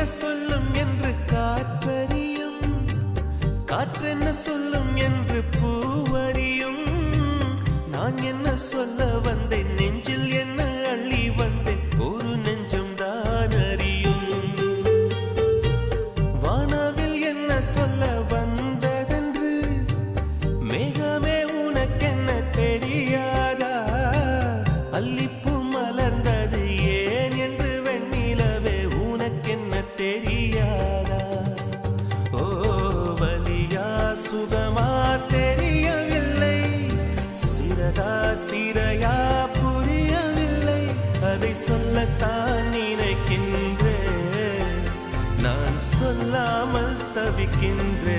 சொல்லும் என்று காற்றறியும், காற்றென்ன சொல்லும் என்று பூவறியும். நான் என்ன சொல்ல வந்தேன், நெஞ்சில் என்ன அள்ளி வந்தேன், ஒரு நெஞ்சம் தான் அறியும். வானவில் என்ன சொல்ல வந்ததென்று மேகமே உனக்கென்ன தெரியாதா? அல்லிப்பூ மலர்ந்தது ஏன் என்று வெண்ணிலவே உனக்கென்ன தெரியாதா? ஓ வலியா சுகமா தெரியவில்லை, சிறகா சிறையா புரியவில்லை. அதை சொல்லத்தான் நினைக்கின்றேன், நான் சொல்லாமல் தவிக்கின்றேன்.